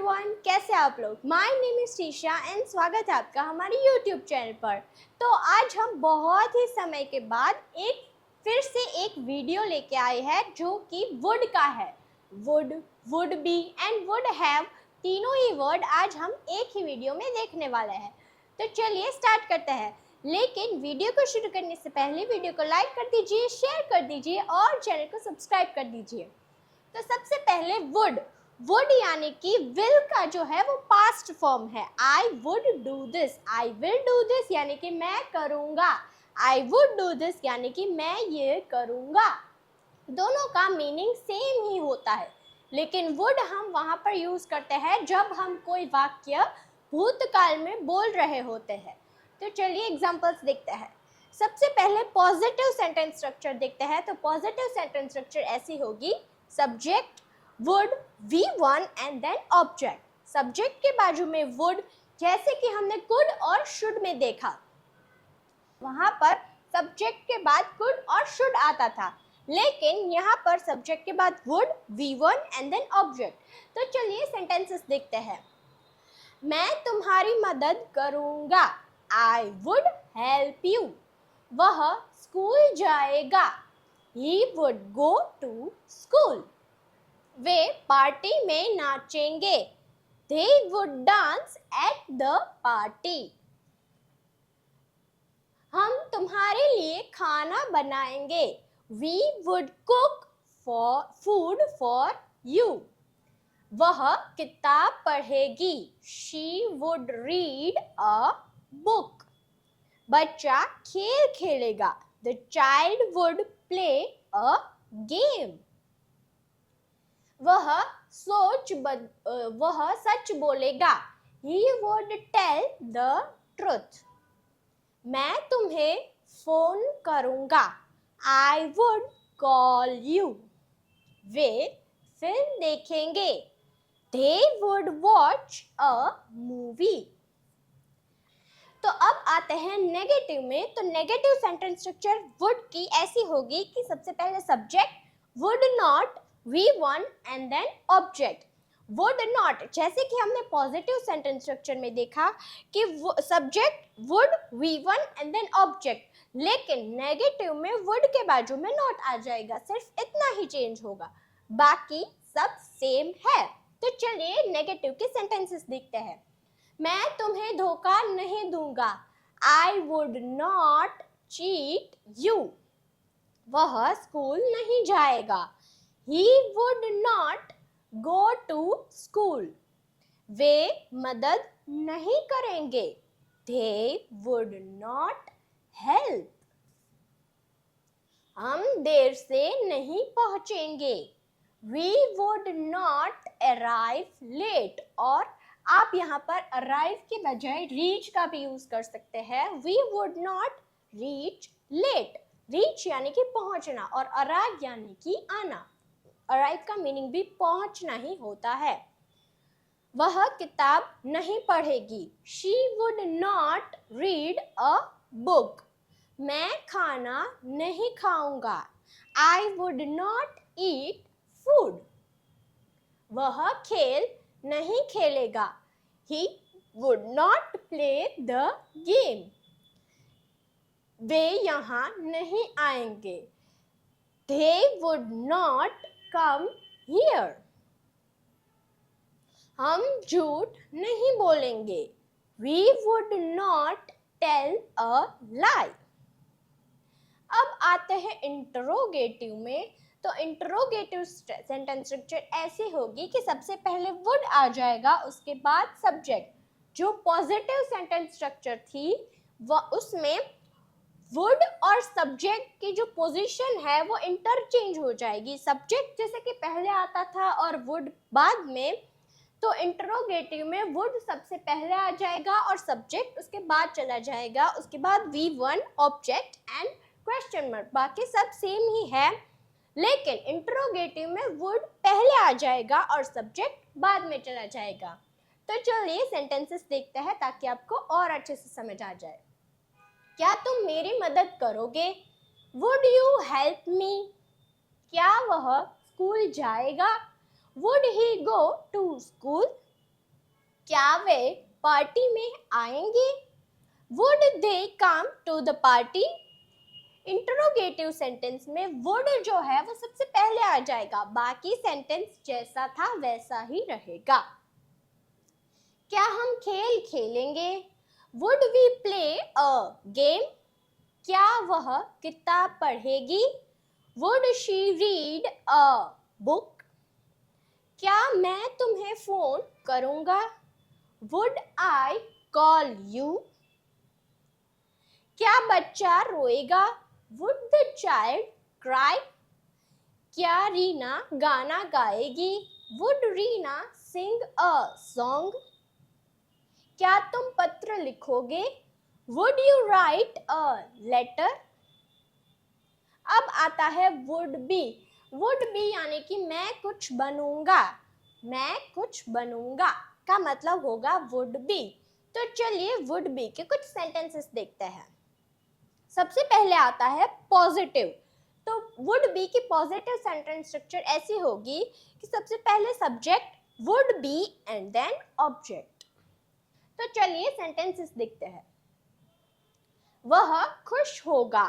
Everyone, कैसे आप लोग। My name is Trisha and स्वागत है आपका हमारे यूट्यूब चैनल पर। तो आज हम बहुत ही समय के बाद फिर से एक वीडियो लेके आए हैं जो कि वुड का है। Would, would be and would have, तीनों ही वर्ड आज हम एक ही वीडियो में देखने वाले हैं। तो चलिए स्टार्ट करते हैं। लेकिन वीडियो को शुरू करने से पहले वीडियो को लाइक कर दीजिए, शेयर कर दीजिए और चैनल को सब्सक्राइब कर दीजिए। तो सबसे पहले वुड, वुड यानी कि विल का जो है वो पास्ट फॉर्म है। I would do this, I will do this यानी कि मैं करूँगा, आई वुड डू दिस यानी कि मैं ये करूँगा। दोनों का मीनिंग सेम ही होता है, लेकिन वुड हम वहाँ पर यूज़ करते हैं जब हम कोई वाक्य भूतकाल में बोल रहे होते हैं। तो चलिए एग्जाम्पल्स देखते हैं। सबसे पहले पॉजिटिव सेंटेंस स्ट्रक्चर देखते हैं। तो पॉजिटिव सेंटेंस स्ट्रक्चर ऐसी होगी, subject would, V1 and then object. Subject के बाजू में वुड, जैसे कि हमने कुड और शुड में देखा, वहां पर सब्जेक्ट के बाद कुड और शुड आता था, लेकिन यहाँ पर सब्जेक्ट के बाद would, V1 and then object. तो चलिए सेंटेंसेस देखते हैं। मैं तुम्हारी मदद करूंगा, आई वुड हेल्प यू। वह स्कूल जाएगा, he would go to school. Way party में नाचेंगे, they would dance at the party. हम तुम्हारे लिए खाना बनाएंगे, we would cook food for you. वह किताब पढ़ेगी, she would read a book. बच्चा खेल खेलेगा, the child would play a game. वह सच बोलेगा, he would tell the truth. मैं तुम्हें फोन करूंगा, I would call you. Way film देखेंगे, they would watch a movie. तो अब आते हैं नेगेटिव में। तो नेगेटिव सेंटेंस स्ट्रक्चर वुड की ऐसी होगी कि सबसे पहले subject would not, V1 and then object. Would not, जैसे कि हमने पॉजिटिव सेंटेंस स्ट्रक्चर में देखा कि subject would, V1 and then object, लेकिन नेगेटिव में वुड के बाजू में नॉट आ जाएगा, सिर्फ इतना ही चेंज होगा, बाकी सब सेम है। तो चलिए नेगेटिव के सेंटेंसेस देखते हैं। मैं तुम्हें धोखा नहीं दूंगा, I would not cheat you. वह स्कूल नहीं जाएगा, he would not go to school. वे मदद नहीं करेंगे, they would not help. हम देर से नहीं पहुंचेंगे, we would not arrive late. और आप यहाँ पर अराइव के बजाय रीच का भी यूज कर सकते हैं। We would not reach late, reach यानी कि पहुंचना और अराइव यानी कि आना। अराइव का मीनिंग भी पहुंचना ही होता है। वह किताब नहीं पढ़ेगी, she would not read a book. मैं खाना नहीं खाऊंगा, आई वुड नॉट ईट फूड। वह खेल नहीं खेलेगा, he would not play the game. वे यहाँ नहीं आएंगे, they would not come here. हम झूठ नहीं बोलेंगे, we would not tell a lie. अब आते हैं इंटरोगेटिव में। तो इंटरोगेटिव सेंटेंस स्ट्रक्चर ऐसी होगी कि सबसे पहले वुड आ जाएगा, उसके बाद सब्जेक्ट। जो पॉजिटिव सेंटेंस स्ट्रक्चर थी उसमें वुड और सब्जेक्ट की जो पोजीशन है वो इंटरचेंज हो जाएगी। सब्जेक्ट जैसे कि पहले आता था और वुड बाद में, तो इंटरोगेटिव में वुड सबसे पहले आ जाएगा और सब्जेक्ट उसके बाद चला जाएगा, उसके बाद V1 object and question mark, बाकी सब सेम ही है। लेकिन इंटरोगेटिव में वुड पहले आ जाएगा और सब्जेक्ट बाद में चला जाएगा। तो चलिए सेंटेंसेस देखते हैं ताकि आपको और अच्छे से समझ आ जाए। क्या तुम मेरी मदद करोगे, वुड यू हेल्प मी। क्या वह स्कूल जाएगा, would he go to school. क्या वे पार्टी में आएंगे? Would they come to the party? Interrogative sentence में वुड जो है वो सबसे पहले आ जाएगा, बाकी सेंटेंस जैसा था वैसा ही रहेगा। क्या हम खेल खेलेंगे? Would we play a game? क्या वह किताब पढ़ेगी? Would she read a book? क्या मैं तुम्हें फोन करूंगा? Would I call you? क्या बच्चा रोएगा? Would the child cry? क्या रीना गाना गाएगी? Would Reena sing a song? क्या तुम पत्र लिखोगे? Would you write a letter? अब आता है वुड बी। वुड बी यानी कि मैं कुछ बनूंगा, मैं कुछ बनूंगा का मतलब होगा वुड बी। तो चलिए वुड बी के कुछ सेंटेंसेस देखते हैं। सबसे पहले आता है पॉजिटिव। तो वुड बी की पॉजिटिव सेंटेंस स्ट्रक्चर ऐसी होगी कि सबसे पहले subject would be and then object. तो चलिए सेंटेंसेस देखते हैं। वह खुश होगा,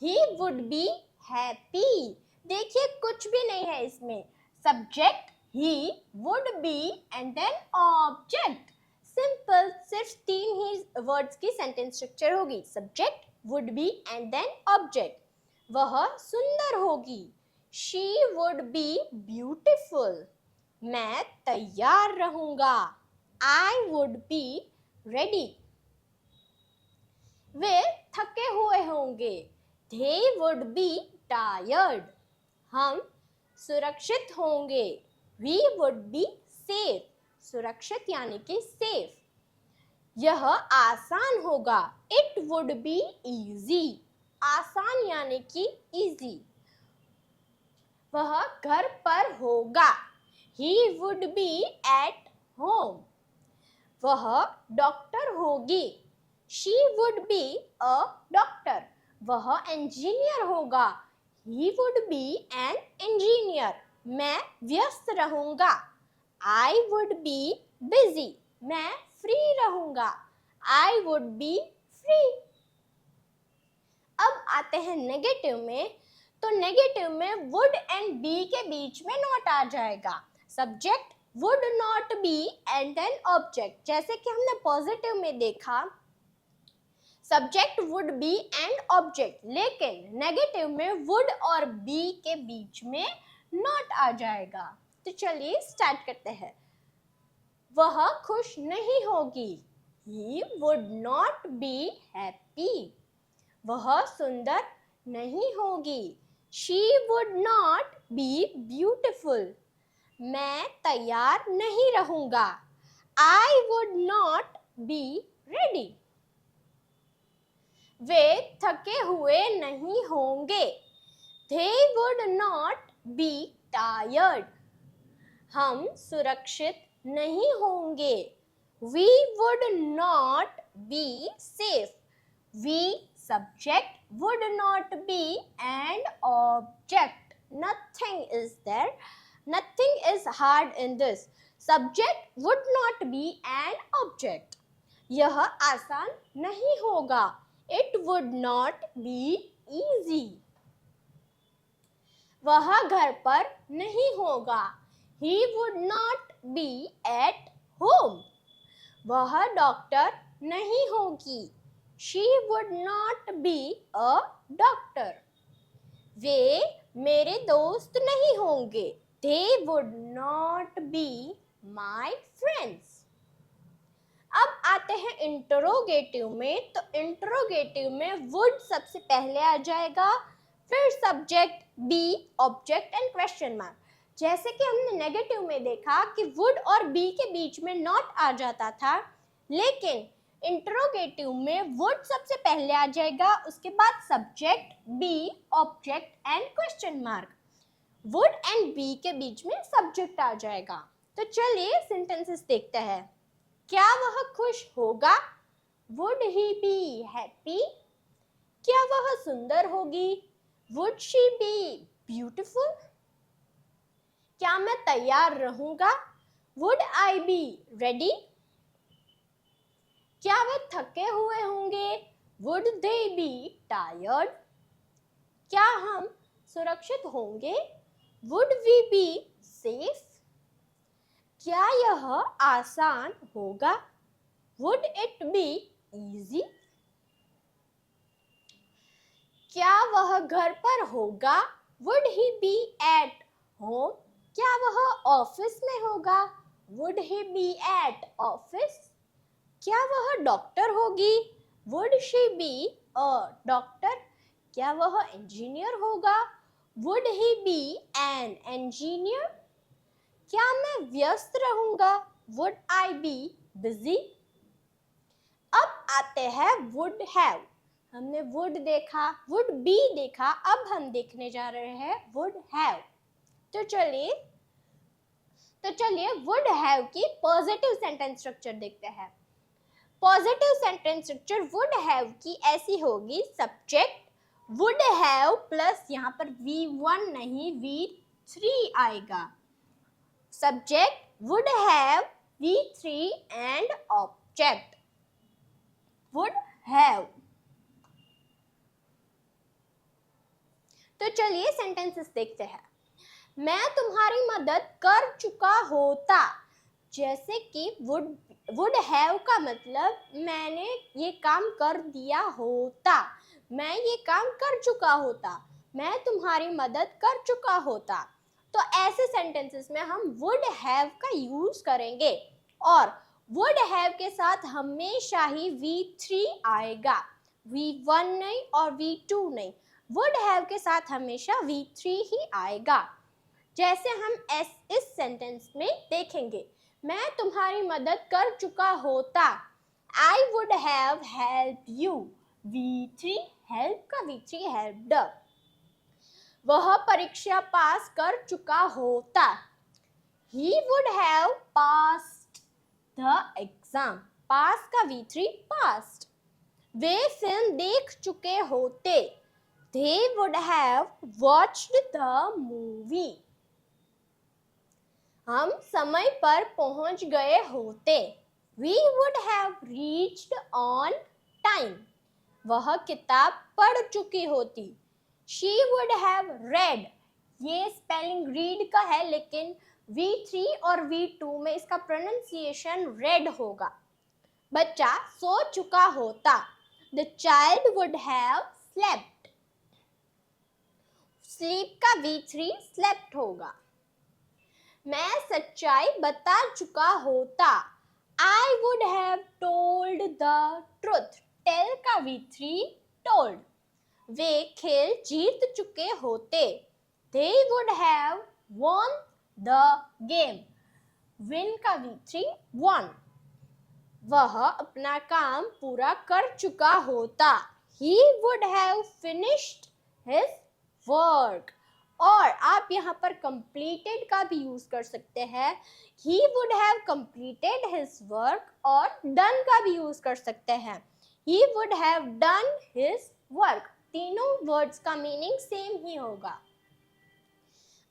ही वुड बी हैप्पी। देखिए कुछ भी नहीं है इसमें, सब्जेक्ट ही, would be and then object. Simple, सिर्फ 3 ही वर्ड्स की सेंटेंस स्ट्रक्चर होगी, subject would be and then object. वह सुंदर होगी, शी वुड बी ब्यूटिफुल। मैं तैयार रहूंगा, आई वुड बी रेडी। वे थके हुए होंगे, they would be tired. हम सुरक्षित होंगे, we would be safe. सुरक्षित यानी कि safe. यह आसान होगा, it would be easy. आसान यानी कि easy. वह घर पर होगा, he would be at home. वह डॉक्टर होगी, she would be a doctor. वह इंजीनियर होगा, he would be an engineer. मैं व्यस्त रहूंगा, I would be busy. मैं फ्री रहूंगा, I would be free. अब आते हैं नेगेटिव में। तो नेगेटिव में would and be के बीच में नॉट आ जाएगा, subject would not be and then object। जैसे कि हमने पॉजिटिव में देखा subject would be and object, लेकिन नेगेटिव में वुड और बी के बीच में नॉट आ जाएगा। तो चलिए स्टार्ट करते हैं। वह खुश नहीं होगी, he would not be happy. वह सुंदर नहीं होगी, she would not be beautiful. मैं तैयार नहीं रहूंगा, I would not be ready. वे थके हुए नहीं होंगे, they would not be tired. हम सुरक्षित नहीं होंगे, we would not be safe. We subject, would not be and object. Nothing is there. Nothing is hard in this. Subject would not be and object. यह आसान नहीं होगा, it would not be easy. वह घर पर नहीं होगा, he would not be at home. वह डॉक्टर नहीं होगी, she would not be a doctor. वे मेरे दोस्त नहीं होंगे, they would not be my friends. अब आते हैं इंटरोगेटिव में। तो इंटरोगेटिव में वुड सबसे पहले आ जाएगा, फिर subject be, object and question mark. जैसे कि हमने नेगेटिव में देखा कि वुड और बी के बीच में नॉट आ जाता था, लेकिन इंटरोगेटिव में वुड सबसे पहले आ जाएगा, उसके बाद subject be, object and question mark. Would and be के बीच में सब्जेक्ट आ जाएगा। तो चलिए सेंटेंसेस देखते हैं। क्या वह खुश होगा, वुड ही बी हैप्पी? क्या वह सुंदर होगी, वुड शी बी ब्यूटिफुल? क्या मैं तैयार रहूंगा, वुड आई बी रेडी? क्या वे थके हुए होंगे? Would they be tired? क्या हम सुरक्षित होंगे? Would we be safe? क्या यह आसान होगा? Would it be easy? क्या वह घर पर होगा? Would he be at home? क्या वह ऑफिस में होगा? Would he be at office? क्या वह डॉक्टर होगी? Would she be a doctor? क्या वह इंजीनियर होगा? Would he be an engineer? क्या मैं व्यस्त रहूंगा? Would I be busy? अब आते हैं would have। हमने would देखा, would be देखा, अब हम देखने जा रहे हैं would have। तो चलिए would have की पॉजिटिव सेंटेंस स्ट्रक्चर देखते हैं। Positive sentence structure would have की ऐसी होगी, सब्जेक्ट would have प्लस यहाँ पर V1 नहीं V3 आएगा। Subject would have V3 and object would have। तो चलिए सेंटेंसेस देखते हैं। मैं तुम्हारी मदद कर चुका होता, जैसे कि would have का मतलब मैंने ये काम कर दिया होता, मैं ये काम कर चुका होता, मैं तुम्हारी मदद कर चुका होता। तो ऐसे सेंटेंसेस में हम would have का यूज करेंगे और would have के साथ हमेशा ही V3 आएगा, V1 नहीं और V2 नहीं। would have के साथ हमेशा V3 ही आएगा। जैसे हम इस सेंटेंस में देखेंगे, मैं तुम्हारी मदद कर चुका होता, I would have helped you। V3 help का V3 helped। वह परीक्षा पास कर चुका होता, he would have passed the exam। पास का V3 passed। वे फिल्म देख चुके होते, they would have watched the movie। हम समय पर पहुंच गए होते, we would have reached on time। वह किताब पढ़ चुकी होती, she would have read। ये स्पेलिंग रीड का है लेकिन V3 और V2 में इसका प्रोनाउंसिएशन रेड होगा। बच्चा सो चुका होता, the child would have slept। sleep का V3 slept होगा। मैं सच्चाई बता चुका होता, I would have told the truth। tell का V3 told। वे खेल जीत चुके होते, they would have won the game। win का V3 won। वह अपना काम पूरा कर चुका होता, he would have finished his work। और आप यहाँ पर completed का भी यूज कर सकते हैं, he would have completed his work, और done का भी यूज कर सकते हैं, he would have done his work। तीनों वर्ड्स का मीनिंग सेम ही होगा।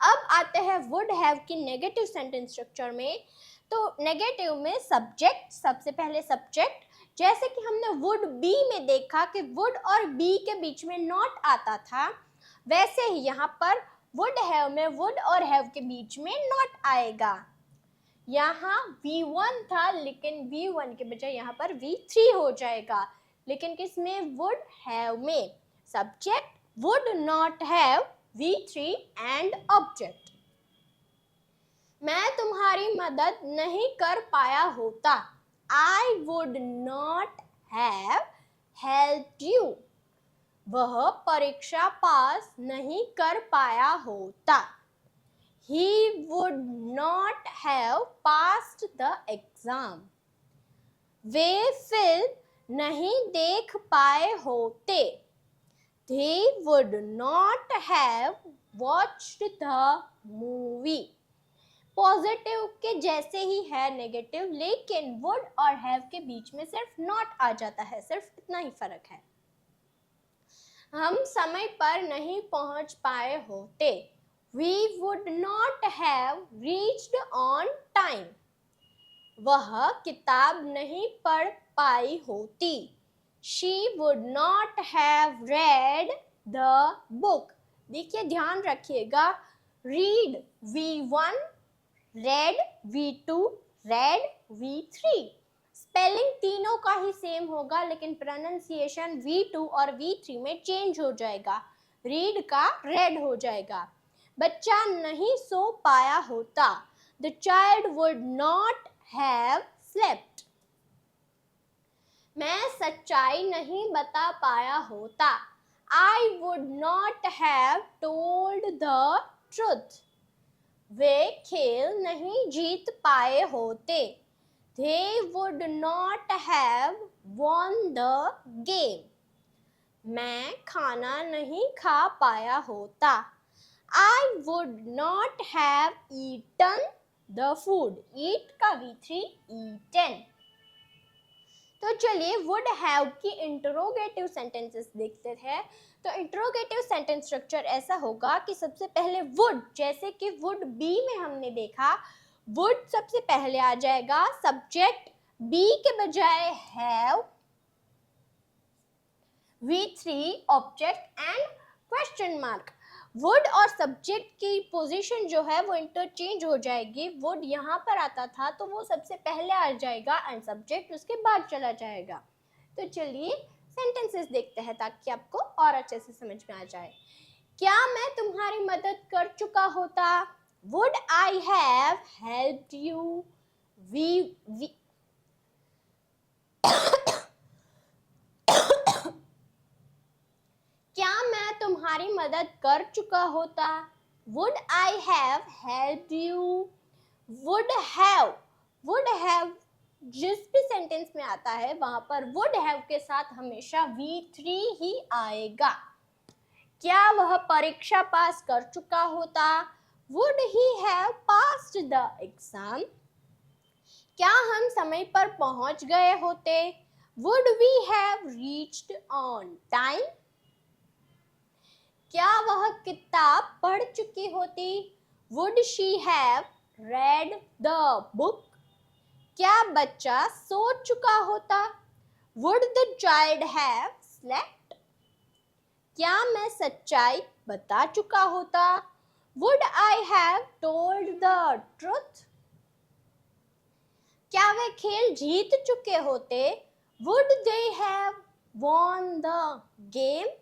अब आते हैं would have की नेगेटिव सेंटेंस स्ट्रक्चर में। तो नेगेटिव में सब्जेक्ट, सबसे पहले सब्जेक्ट, जैसे कि हमने would be में देखा कि would और be के बीच में not आता था, वैसे ही यहाँ पर would have में would और have के बीच में not आएगा। यहाँ V1 था लेकिन V1 के बजाय यहाँ पर V3 हो जाएगा, लेकिन किसमें? would have में। Subject would not have V3 and object. मैं तुम्हारी मदद नहीं कर पाया होता, I would not have helped you। वह परीक्षा पास नहीं कर पाया होता, he would not have passed the exam। Way film नहीं देख पाए होते, they would not have watched the movie। Positive के जैसे ही है नेगेटिव, लेकिन would और have के बीच में सिर्फ not आ जाता है, सिर्फ इतना ही फर्क है। हम समय पर नहीं पहुंच पाए होते, we would not have reached on time। वह किताब नहीं पढ़ पाई होती। She would not have read the book. देखिए ध्यान रखिएगा, read V1, read V2, read V3। Spelling तीनों का ही सेम होगा, लेकिन प्रोनाउंसिएशन V2 और V3 में चेंज हो जाएगा। रीड का रेड हो जाएगा। बच्चा नहीं सो पाया होता। The child would not have slept. मैं सच्चाई नहीं बता पाया होता। I would not have told the truth. वे खेल नहीं जीत पाए होते। They would not have won the game. मैं खाना नहीं खा पाया होता। I would not have eaten the food. Eat का V3 eaten। तो चलिए would have की इंटरोगेटिव सेंटेंसेस देखते हैं। तो इंटरोगेटिव सेंटेंस स्ट्रक्चर ऐसा होगा कि सबसे पहले would, जैसे कि would be में हमने देखा, would सबसे पहले आ जाएगा, सब्जेक्ट be के बजाय have, V3 object and question mark. Would और सब्जेक्ट की पोजीशन जो है वो इंटरचेंज हो जाएगी। वुड यहाँ पर आता था तो वो सबसे पहले आ जाएगा एंड सब्जेक्ट उसके बाद चला जाएगा। तो चलिए सेंटेंसेस देखते हैं ताकि आपको और अच्छे से समझ में आ जाए। क्या मैं तुम्हारी मदद कर चुका होता? Would I have helped you? We क्या मैं तुम्हारी मदद कर चुका होता? Would I have helped you? Would have जिस भी सेंटेंस में आता है वहां पर would have के साथ हमेशा V3 ही आएगा। क्या वह परीक्षा पास कर चुका होता? Would he have passed the exam? क्या हम समय पर पहुंच गए होते? Would we have reached on time? क्या वह किताब पढ़ चुकी होती? Would she have read the book? क्या बच्चा सो चुका होता? Would the child have slept? क्या मैं सच्चाई बता चुका होता? Would I have told the truth? क्या वे खेल जीत चुके होते? Would they have won the game?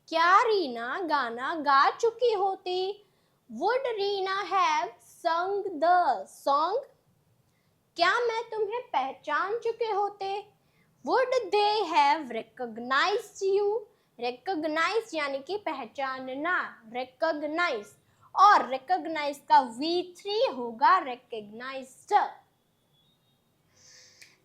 क्या रीना गाना गा चुकी होती? Would Reena have sung the song? क्या मैं तुम्हें पहचान चुके होते? Would they have recognized you? Recognize यानी कि पहचानना, recognize, और recognize का V3 होगा recognized।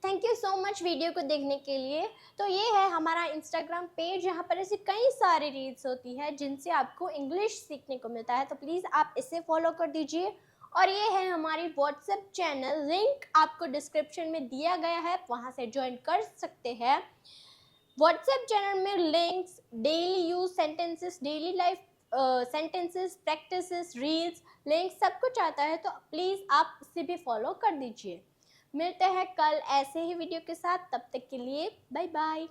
Thank you so much video को देखने के लिए। तो ये है हमारा इंस्टाग्राम पेज, यहाँ पर ऐसी कई सारी रील्स होती है जिनसे आपको इंग्लिश सीखने को मिलता है, तो प्लीज़ आप इसे फॉलो कर दीजिए। और ये है हमारी व्हाट्सएप चैनल, लिंक आपको डिस्क्रिप्शन में दिया गया है, वहाँ से ज्वाइन कर सकते हैं। व्हाट्सएप चैनल में links, daily use sentences, daily life sentences, practices, reels, link सब कुछ आता है, तो प्लीज़ आप इसे भी फॉलो कर दीजिए। मिलते हैं कल ऐसे ही वीडियो के साथ, तब तक के लिए बाय बाय।